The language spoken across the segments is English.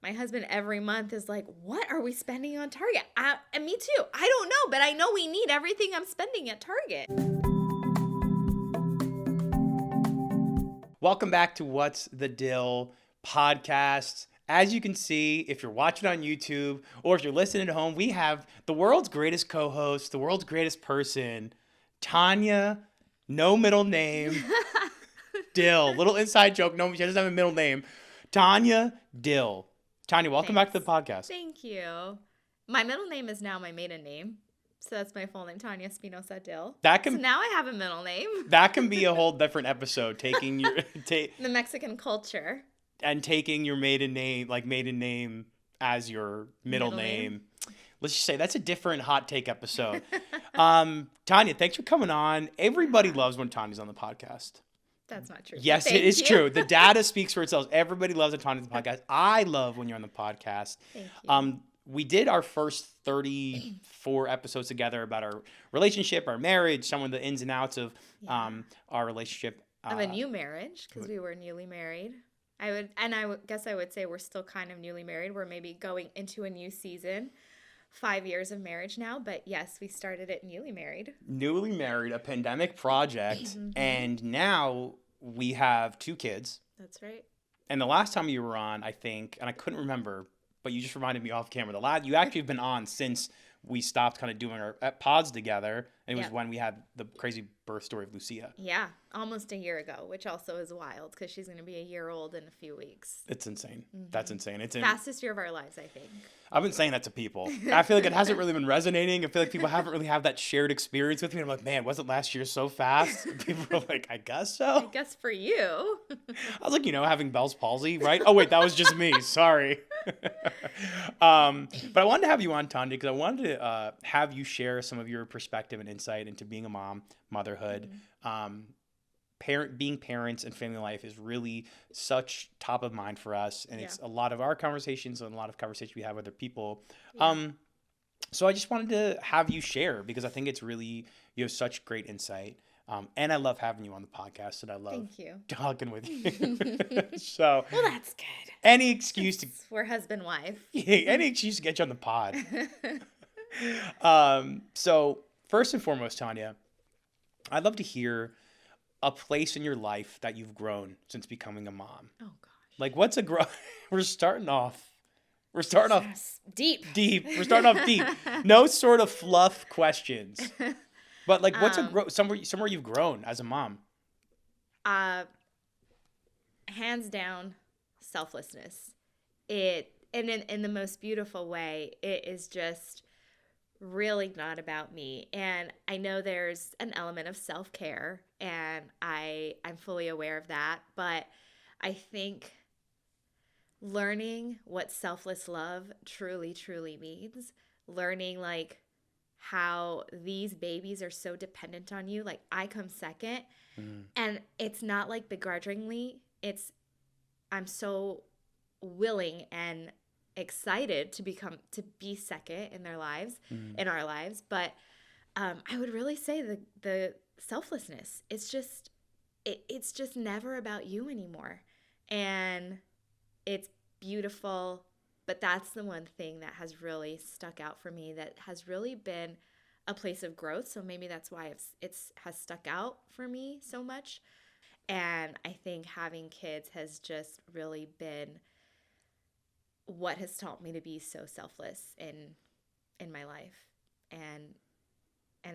My husband every month is like, what are we spending on Target? And me too. I don't know, but I know we need everything I'm spending at Target. Welcome back to What's the Dill podcast. As you can see, if you're watching on YouTube or if you're listening at home, we have the world's greatest co-host, the world's greatest person, Tania, no middle name, Dill. Little inside joke, no, she doesn't have a middle name. Tania Dill. Tania, welcome back to the podcast. Thank you. My middle name is now my maiden name. So that's my full name, Tania Espinosa Dill. So now I have a middle name. That can be a whole different episode, taking your the Mexican culture. And taking your maiden name as your middle name. Let's just say that's a different hot take episode. Tania, thanks for coming on. Everybody loves when Tania's on the podcast. That's not true. Yes, it is true. The data speaks for itself. Everybody loves when Tania's on the podcast. I love when you're on the podcast. Thank you. We did our first 34 episodes together about our relationship, our marriage, some of the ins and outs of our relationship. Of a new marriage, because we were newly married. I guess I would say we're still kind of newly married. We're maybe going into a new season. 5 years of marriage now, but yes, we started it newly married. Newly married, a pandemic project, and now we have 2 kids. That's right. And the last time you were on, I think, and I couldn't remember, but you just reminded me off camera. You actually have been on since we stopped kind of doing our pods together. And it was when we had the crazy birth story of Lucia. Yeah, almost a year ago, which also is wild because she's going to be a year old in a few weeks. It's insane. That's insane. It's fastest year of our lives, I think. I've been saying that to people. I feel like it hasn't really been resonating. I feel like people haven't really had that shared experience with me. I'm like, man, wasn't last year so fast? People are like, I guess so. I guess for you. I was like, having Bell's palsy, right? Oh, wait, that was just me. Sorry. But I wanted to have you on, Tania, because I wanted to have you share some of your perspective and insight into being a mom, motherhood. Being parents and family life is really such top of mind for us, and it's a lot of our conversations and a lot of conversations we have with other people. So I just wanted to have you share because I think it's really, you have such great insight. And I love having you on the podcast, and I love talking with you. So well, that's good. Any excuse we're husband wife. Any excuse to get you on the pod. So first and foremost, Tania, I'd love to hear a place in your life that you've grown since becoming a mom. Oh gosh. Like what's a grow? We're starting off deep. We're starting off deep. No sort of fluff questions. But like what's somewhere you've grown as a mom? Hands down, selflessness. And in the most beautiful way, it is just really not about me. And I know there's an element of self-care, and I'm fully aware of that. But I think learning what selfless love truly, truly means, learning like how these babies are so dependent on you. Like I come second, and it's not like begrudgingly. I'm so willing and excited to be second in their lives, in our lives. But I would really say the selflessness. It's just never about you anymore, and it's beautiful. But that's the one thing that has really stuck out for me, that has really been a place of growth. So maybe that's why it has stuck out for me so much. And I think having kids has just really been what has taught me to be so selfless in my life. And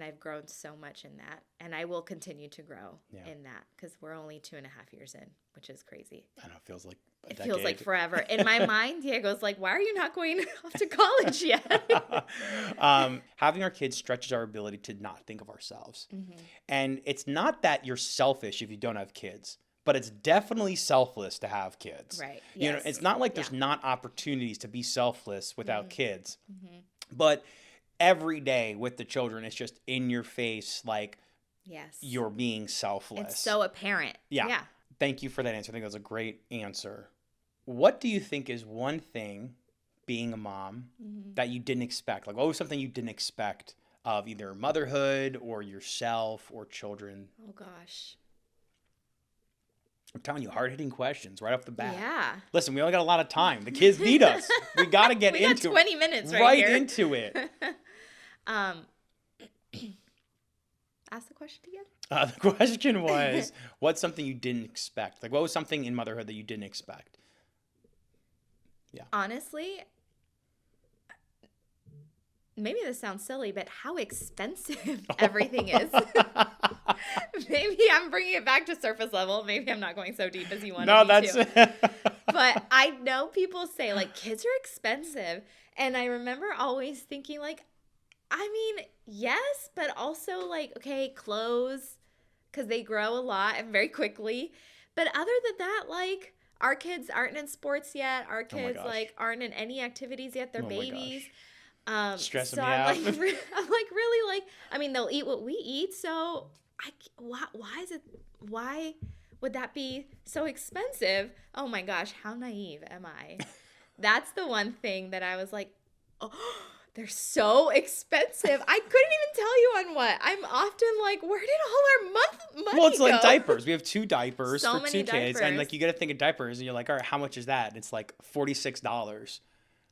I've grown so much in that. And I will continue to grow in that because we're only 2.5 years in, which is crazy. I know, it feels like a decade. It feels like forever. In my mind, Diego's like, why are you not going off to college yet? Having our kids stretches our ability to not think of ourselves. And it's not that you're selfish if you don't have kids, but it's definitely selfless to have kids. Right. Yes. It's not like there's not opportunities to be selfless without kids. But every day with the children, it's just in your face, like you're being selfless. It's so apparent. Yeah. Thank you for that answer. I think that was a great answer. What do you think is one thing, being a mom, that you didn't expect? Like, what was something you didn't expect of either motherhood or yourself or children? Oh, gosh. I'm telling you, hard-hitting questions right off the bat. Yeah. Listen, we only got a lot of time. The kids need us. We got to get We got into 20 it. minutes right here. Into it. Ask the question again. The question was, what's something you didn't expect? Like, what was something in motherhood that you didn't expect? Yeah. Honestly, maybe this sounds silly, but how expensive everything is. Maybe I'm bringing it back to surface level. Maybe I'm not going so deep as you wanted me to. But I know people say, like, kids are expensive. And I remember always thinking, like, I mean, yes, but also, like, okay, clothes, because they grow a lot and very quickly. But other than that, like, our kids aren't in sports yet. Our kids, like, aren't in any activities yet. They're babies. Stressing so me I'm out. I'm like really like, I mean, they'll eat what we eat. So why would that be so expensive? Oh my gosh, how naive am I? That's the one thing that I was like, oh, they're so expensive. I couldn't even tell you on what. I'm often like, where did all our money Well, it's go? like diapers. We have 2 diapers So for many 2 kids. And, diapers. like, you got to think of diapers. And you're like, all right, how much is that? And it's like $46.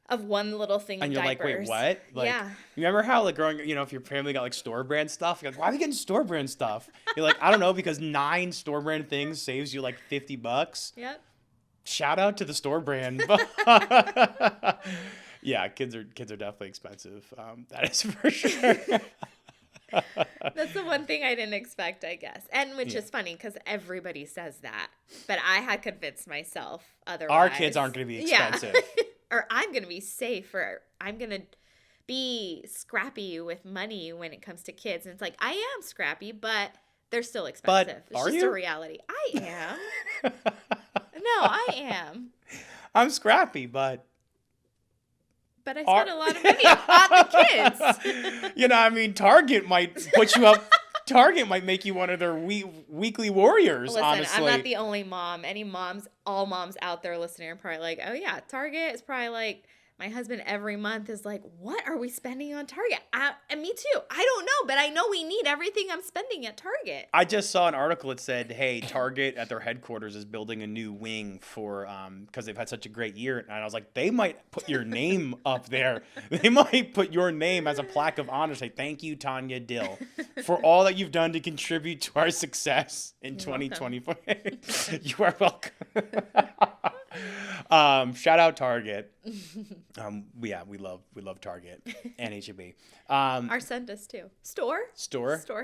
Of one little thing And of you're diapers. like, wait, what? Like, yeah. You remember how, like, growing, if your family got, like, store brand stuff, you're like, why are we getting store brand stuff? You're like, I don't know, because 9 store brand things saves you, like, $50. Yep. Shout out to the store brand. Yeah, kids are definitely expensive. That is for sure. That's the one thing I didn't expect, I guess. And which is funny because everybody says that. But I had convinced myself otherwise. Our kids aren't going to be expensive. Yeah. Or I'm going to be safe, or I'm going to be scrappy with money when it comes to kids. And it's like, I am scrappy, but they're still expensive. It's are just you? a reality. I am. No, I am. I'm scrappy, but I spend a lot of money on the kids. I mean, Target might put you up. Target might make you one of their weekly warriors, Listen, honestly. I'm not the only mom. All moms out there listening are probably like, oh yeah, Target is probably like, my husband every month is like, what are we spending on Target? And me too. I don't know, but I know we need everything I'm spending at Target. I just saw an article that said, hey, Target at their headquarters is building a new wing for, because they've had such a great year. And I was like, they might put your name up there. They might put your name as a plaque of honor. Say, thank you, Tania Dill, for all that you've done to contribute to our success in 2024. You are welcome. Shout out Target. We love Target and H-E-B. Our son does too. Store.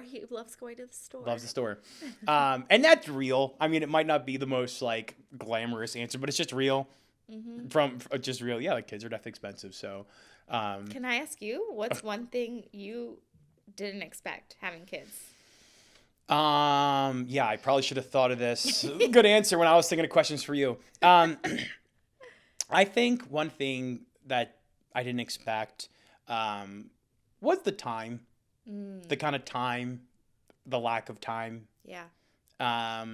He loves going to the store. Loves the store. And that's real. I mean, it might not be the most like glamorous answer, but it's just real. Mm-hmm. From just real. Yeah, like kids are definitely expensive. So, can I ask you, what's one thing you didn't expect having kids? Yeah, I probably should have thought of this. Good answer when I was thinking of questions for you. I think one thing that I didn't expect was the time, the kind of time, the lack of time. Yeah.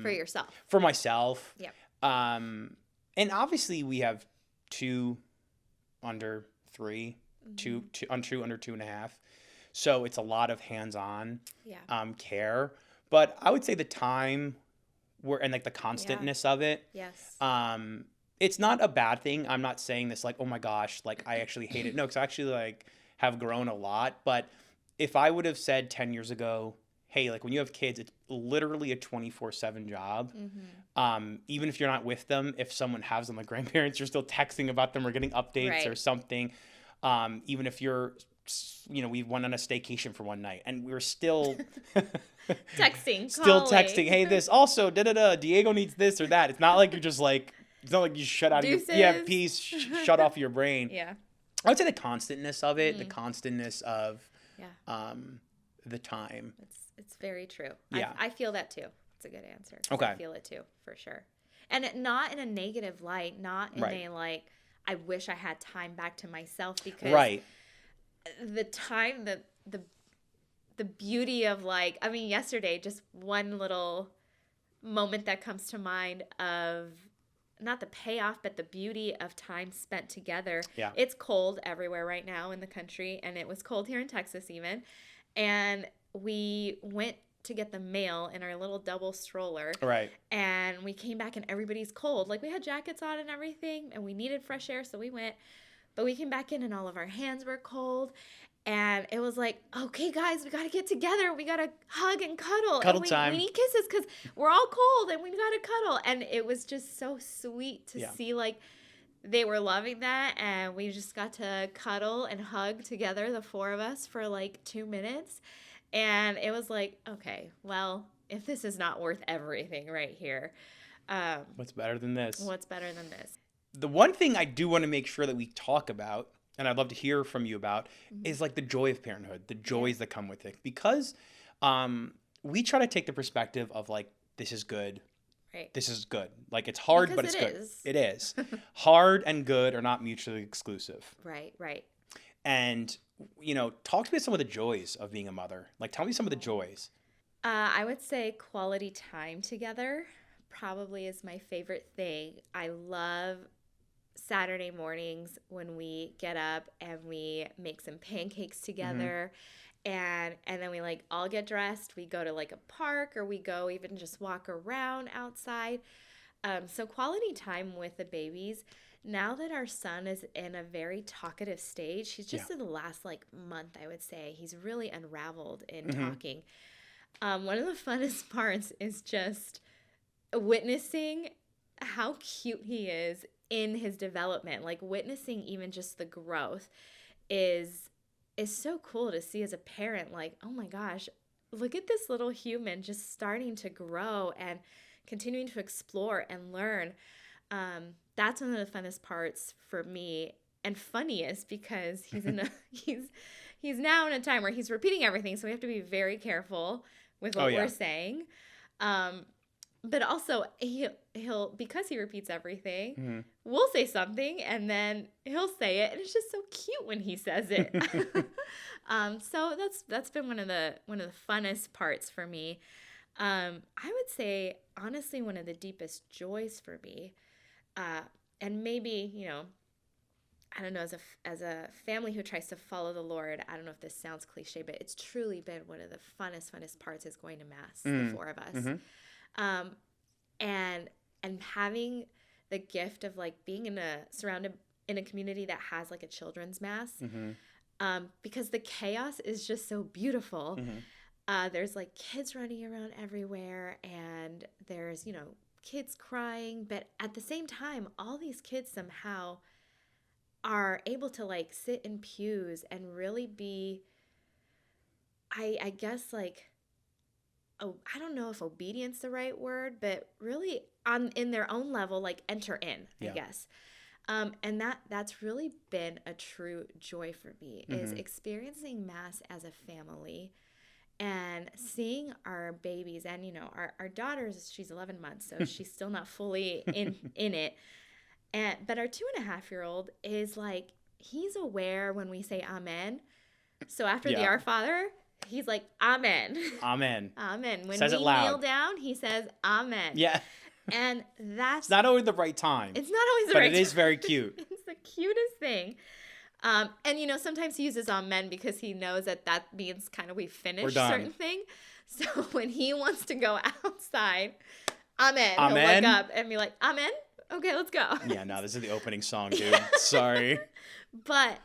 For yourself. For myself. Yep. And obviously we have 2 under 3, mm-hmm. 2 under 2.5. So it's a lot of hands-on care. But I would say the time and like the constantness of it. Yes. It's not a bad thing. I'm not saying this like, oh my gosh, like I actually hate it. No, because I actually like have grown a lot. But if I would have said 10 years ago, hey, like when you have kids, it's literally a 24/7 job. Mm-hmm. Even if you're not with them, if someone has them, like grandparents, you're still texting about them or getting updates or something. Even if you're, we went on a staycation for one night and we were still texting. Hey, this also, Diego needs this or that. It's not like you're just like, it's not like you shut out Deuces. of your peace, shut off your brain. Yeah. I would say the constantness of it, the constantness of the time. It's very true. Yeah. I feel that too. It's a good answer. Okay. I feel it too, for sure. And not in a negative light, not in a like, I wish I had time back to myself, because the time, the beauty of like, I mean, yesterday, just one little moment that comes to mind of not the payoff, but the beauty of time spent together. Yeah. It's cold everywhere right now in the country, and it was cold here in Texas even. And we went to get the mail in our little double stroller. Right. And we came back and everybody's cold. Like we had jackets on and everything and we needed fresh air. So we went, but we came back in and all of our hands were cold. And it was like, okay, guys, we got to get together. We got to hug and cuddle. Cuddle and time. We need kisses because we're all cold and we got to cuddle. And it was just so sweet to see like they were loving that. And we just got to cuddle and hug together, the four of us, for like 2 minutes. And it was like, okay, well, if this is not worth everything right here. What's better than this? What's better than this? The one thing I do want to make sure that we talk about, and I'd love to hear from you about, is like the joy of parenthood, the joys that come with it. Because we try to take the perspective of like, this is good. Right. This is good. Like it's hard, because but it's good. It is. Hard and good are not mutually exclusive. Right, right. And, you know, talk to me about some of the joys of being a mother. Like, tell me some of the joys. I would say quality time together probably is my favorite thing. I love Saturday mornings when we get up and we make some pancakes together. And then we like all get dressed. We go to like a park or we go even just walk around outside. So quality time with the babies. Now that our son is in a very talkative stage, he's just in the last like month, I would say. He's really unraveled in talking. One of the funnest parts is just witnessing how cute he is in his development. Like witnessing even just the growth is so cool to see as a parent. Like, oh my gosh, look at this little human just starting to grow and continuing to explore and learn. That's one of the funnest parts for me and funniest because he's in a he's now in a time where he's repeating everything, so we have to be very careful with what we're saying. But also he'll because he repeats everything, we'll say something and then he'll say it, and it's just so cute when he says it. So that's been one of the funnest parts for me. I would say honestly one of the deepest joys for me. And maybe, you know, I don't know, as a family who tries to follow the Lord, I don't know if this sounds cliche, but it's truly been one of the funnest parts is going to Mass, the four of us. And having the gift of like being surrounded in a community that has like a children's Mass, because the chaos is just so beautiful. There's like kids running around everywhere and there's, you know, kids crying, but at the same time, all these kids somehow are able to like sit in pews and really be, I guess like, oh, I don't know if obedience the right word, but really in their own level, like enter in, I guess. And that's really been a true joy for me is experiencing Mass as a family. And seeing our babies and, you know, our daughter's, she's 11 months, so she's still not fully in it. But our 2.5-year-old is like, he's aware when we say amen. So after the Our Father, he's like, amen. Amen. Amen. When says we it loud. kneel down, he says amen. Yeah. And that's It's not always the right time. It's not always the right time. But it is very cute. It's the cutest thing. And, you know, sometimes he uses amen because he knows that means kind of we finished a certain thing. So when he wants to go outside, amen. He'll look up and be like, amen? Okay, let's go. Yeah, no, this is the opening song, dude. Sorry. But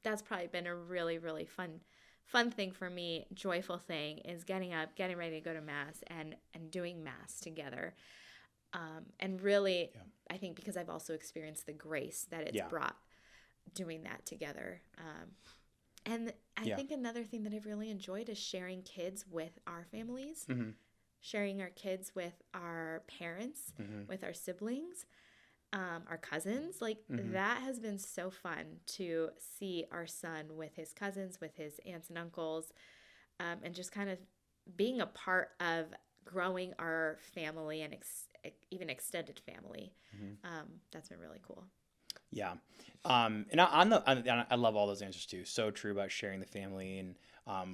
that's probably been a really, really fun thing for me, joyful thing, is getting up, getting ready to go to Mass and doing Mass together. And really, I think because I've also experienced the grace that it's brought doing that together. And I think another thing that I've really enjoyed is sharing kids with our families, sharing our kids with our parents, with our siblings, our cousins. Like that has been so fun to see our son with his cousins, with his aunts and uncles, and just kind of being a part of growing our family and even extended family. That's been really cool. Yeah. And I love all those answers too. So true about sharing the family and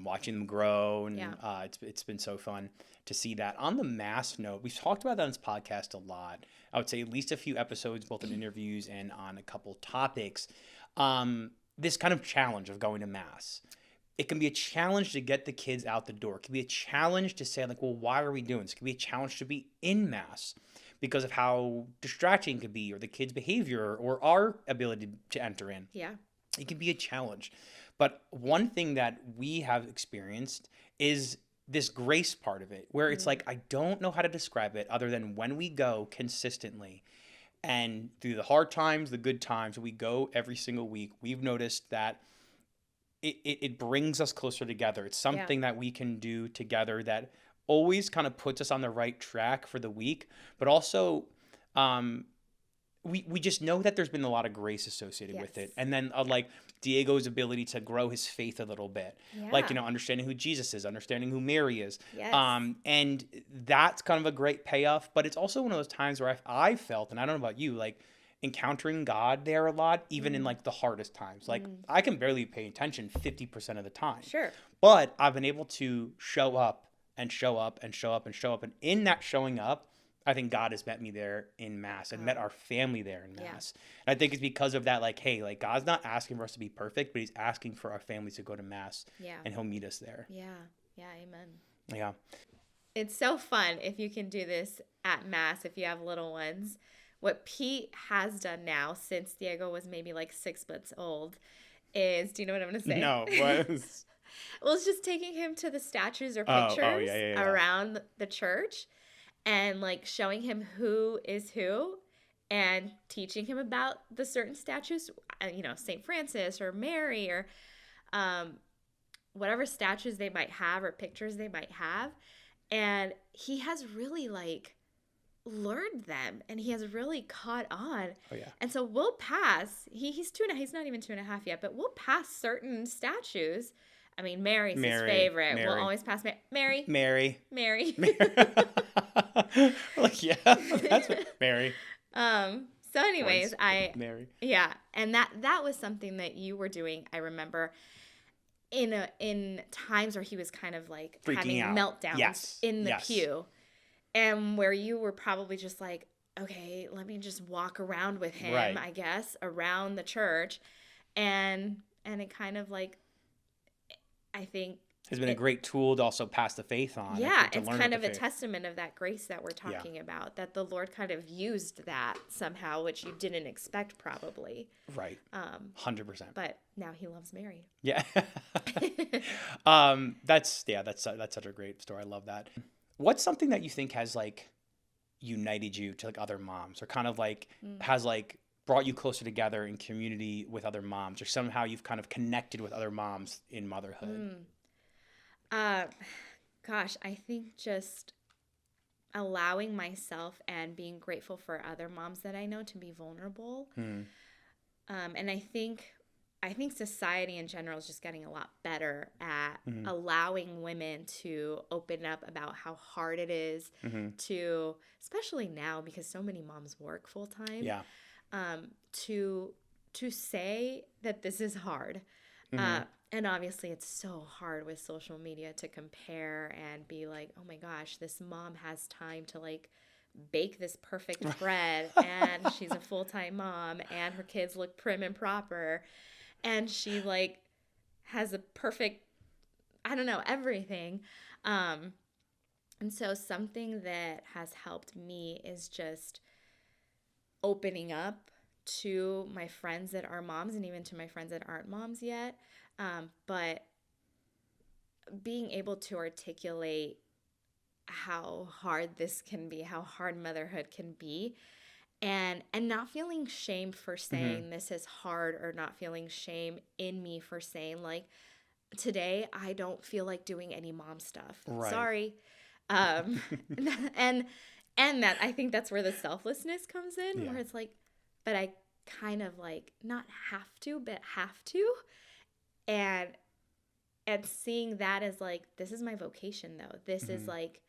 watching them grow. And it's been so fun to see that. On the Mass note, we've talked about that on this podcast a lot. I would say at least a few episodes, both in interviews and on a couple topics. This kind of challenge of going to Mass. it can be a challenge to get the kids out the door. It can be a challenge to say, like, well, why are we doing this? It can be a challenge to be in mass because of how distracting it could be, or the kids' behavior, or our ability to enter in. Yeah. It can be a challenge. But one thing that we have experienced is this grace part of it, where it's like, I don't know how to describe it other than when we go consistently and through the hard times, the good times, we go every single week, we've noticed that it brings us closer together. It's something that we can do together that always kind of puts us on the right track for the week, but also we just know that there's been a lot of grace associated with it. And then like Diego's ability to grow his faith a little bit, like, you know, understanding who Jesus is, understanding who Mary is. And that's kind of a great payoff, but it's also one of those times where I felt, and I don't know about you, like encountering God there a lot, even in like the hardest times. Like I can barely pay attention 50% of the time. Sure. But I've been able to show up and show up and show up and show up. And in that showing up, I think God has met me there in mass and met our family there in mass. And I think it's because of that, like, hey, like God's not asking for us to be perfect, but he's asking for our families to go to mass and he'll meet us there. Yeah. Yeah. Amen. Yeah. It's so fun if you can do this at mass, if you have little ones. What Pete has done now, since Diego was maybe like 6 months old, is, do you know what I'm going to say? No, what? Well, it's just taking him to the statues or pictures around the church and like showing him who is who and teaching him about the certain statues, you know, St. Francis or Mary or whatever statues they might have or pictures they might have. And he has really like learned them and he has really caught on. And so we'll pass, he's 2.5, he's not even 2.5 yet, but we'll pass certain statues. I mean, Mary's his favorite. We'll always pass Mary. Like, yeah, that's Mary. So anyways, Mary. Yeah. And that was something that you were doing, I remember, in times where he was kind of like freaking having out. Meltdowns in the pew. And where you were probably just like, okay, let me just walk around with him, I guess, around the church. And it kind of like, I think has been a great tool to also pass the faith on. Yeah, it's kind of a testament of that grace that we're talking about, that the Lord kind of used that somehow, which you didn't expect probably. Right. 100%. But now he loves Mary. Yeah. That's such a great story. I love that. What's something that you think has like united you to like other moms, or kind of like has like brought you closer together in community with other moms, or somehow you've kind of connected with other moms in motherhood? Gosh, I think just allowing myself and being grateful for other moms that I know to be vulnerable. And I think society in general is just getting a lot better at allowing women to open up about how hard it is to, especially now because so many moms work full time. Yeah. To say that this is hard. And obviously it's so hard with social media to compare and be like, oh my gosh, this mom has time to like bake this perfect bread and she's a full-time mom and her kids look prim and proper and she like has a perfect, I don't know, everything. And so something that has helped me is just opening up to my friends that are moms and even to my friends that aren't moms yet. But being able to articulate how hard this can be, how hard motherhood can be, and not feeling shame for saying this is hard, or not feeling shame in me for saying like, today I don't feel like doing any mom stuff. Right. Sorry. And that I think that's where the selflessness comes in, where it's like, but I kind of like not have to, but have to. And seeing that as like, this is my vocation though. This is like,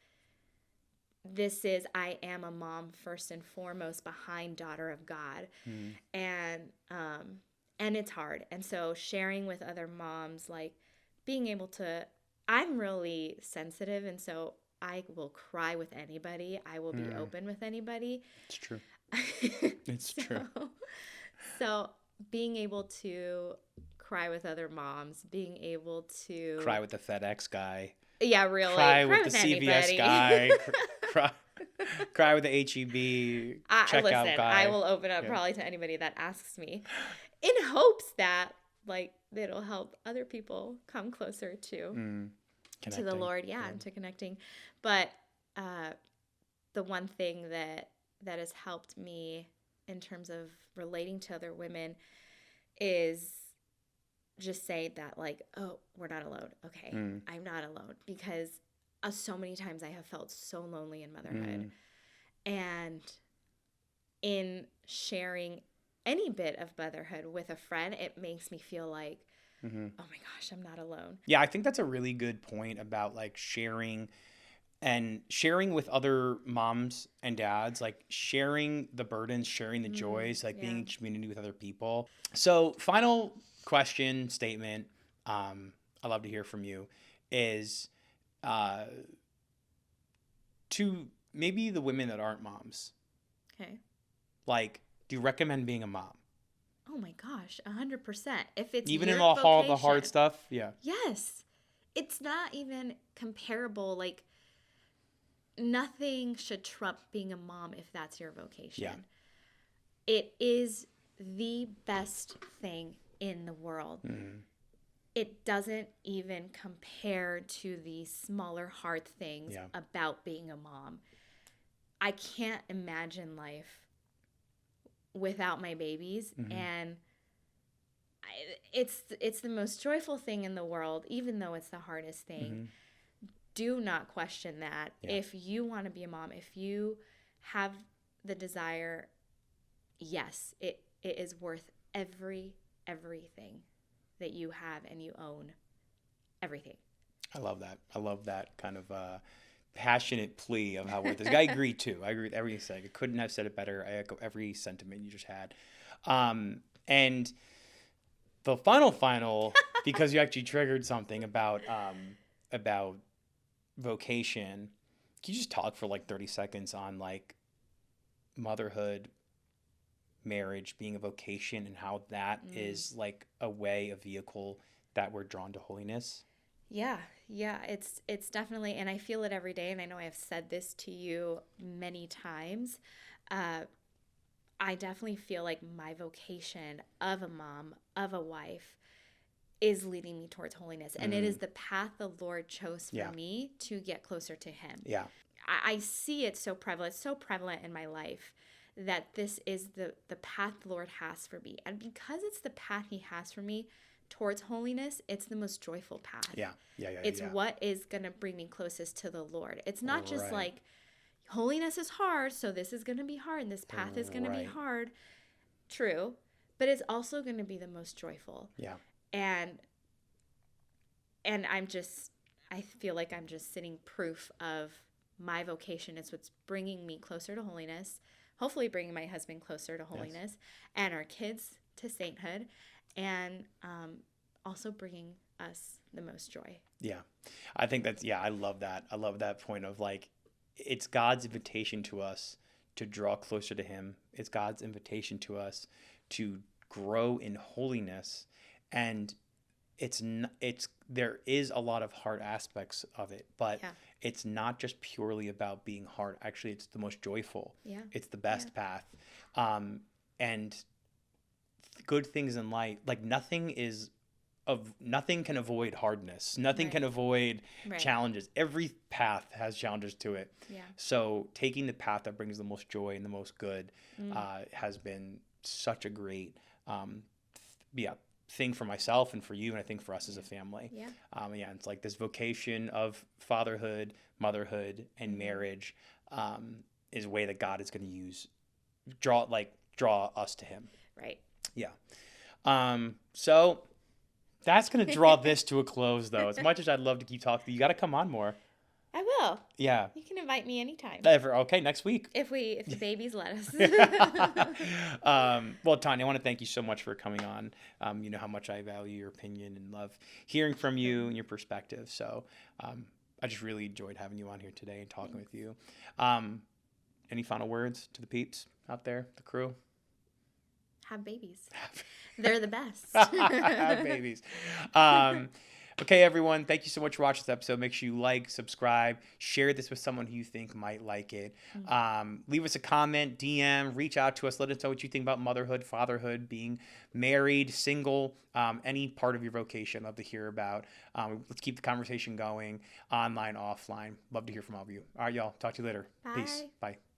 I am a mom first and foremost, behind daughter of God. And it's hard. And so sharing with other moms, like being able to, I'm really sensitive. And so I will cry with anybody. I will be open with anybody. It's true. It's true. So being able to cry with other moms, being able to Cry with the FedEx guy. yeah, really Cry with the CVS anybody. guy. Cry with the HEB checkout Listen, guy. I will open up probably to anybody that asks me, in hopes that like it'll help other people come closer to the Lord, and to connecting. But the one thing that has helped me in terms of relating to other women is just say that like, oh, we're not alone. Okay, I'm not alone, because so many times I have felt so lonely in motherhood. And in sharing any bit of motherhood with a friend, it makes me feel like, oh my gosh, I'm not alone. Yeah, I think that's a really good point about like sharing with other moms and dads, like sharing the burdens, sharing the joys, like being in community with other people. So final question, statement, I'd love to hear from you, is to maybe the women that aren't moms. Okay. Like, do you recommend being a mom? Oh my gosh, 100%. If it's even your in all vocation, the hard stuff, yes, it's not even comparable. Like, nothing should trump being a mom if that's your vocation. Yeah. It is the best thing in the world. It doesn't even compare to the smaller hard things about being a mom. I can't imagine life without my babies, and it's the most joyful thing in the world, even though it's the hardest thing. Do not question that. If you want to be a mom, if you have the desire, yes, it is worth everything that you have, and you own everything. I love that. I love that kind of passionate plea of how worth this. I agree too. I agree with everything you said. I couldn't have said it better. I echo every sentiment you just had. And the final, because you actually triggered something about vocation. Can you just talk for like 30 seconds on like motherhood, marriage being a vocation, and how that is like a way, a vehicle that we're drawn to holiness? Yeah, it's definitely, and I feel it every day, and I know I have said this to you many times. I definitely feel like my vocation of a mom, of a wife, is leading me towards holiness. And it is the path the Lord chose for me to get closer to Him. Yeah. I see it so prevalent in my life, that this is the path the Lord has for me. And because it's the path He has for me towards holiness, it's the most joyful path. It's what is going to bring me closest to the Lord. It's not just like, holiness is hard, so this is going to be hard, and this path is going to be hard. True. But it's also going to be the most joyful. Yeah. And I feel like I'm just sitting proof of my vocation is what's bringing me closer to holiness, hopefully bringing my husband closer to holiness, and our kids to sainthood, and also bringing us the most joy. Yeah. I think that's, I love that. I love that point of like, it's God's invitation to us to draw closer to Him. It's God's invitation to us to grow in holiness. And there is a lot of hard aspects of it, but it's not just purely about being hard. Actually, it's the most joyful. Yeah. It's the best path. And good things in life, like nothing can avoid hardness. Nothing can avoid challenges. Every path has challenges to it. Yeah. So taking the path that brings the most joy and the most good has been such a great thing for myself and for you, and I think for us as a family. Yeah. It's like this vocation of fatherhood, motherhood, and marriage is a way that God is going to use, draw us to Him. Right. Yeah. So that's going to draw this to a close, though. As much as I'd love to keep talking to you, got to come on more. I will. Yeah. You can invite me anytime. Okay, next week. If the babies let us. Well, Tania, I want to thank you so much for coming on. You know how much I value your opinion and love hearing from you and your perspective. So I just really enjoyed having you on here today and talking with you. Any final words to the peeps out there, the crew? Have babies. They're the best. Have babies. Okay, everyone. Thank you so much for watching this episode. Make sure you like, subscribe, share this with someone who you think might like it. Leave us a comment, DM, reach out to us. Let us know what you think about motherhood, fatherhood, being married, single, any part of your vocation. Love to hear about. Let's keep the conversation going, online, offline. Love to hear from all of you. All right, y'all. Talk to you later. Bye. Peace. Bye.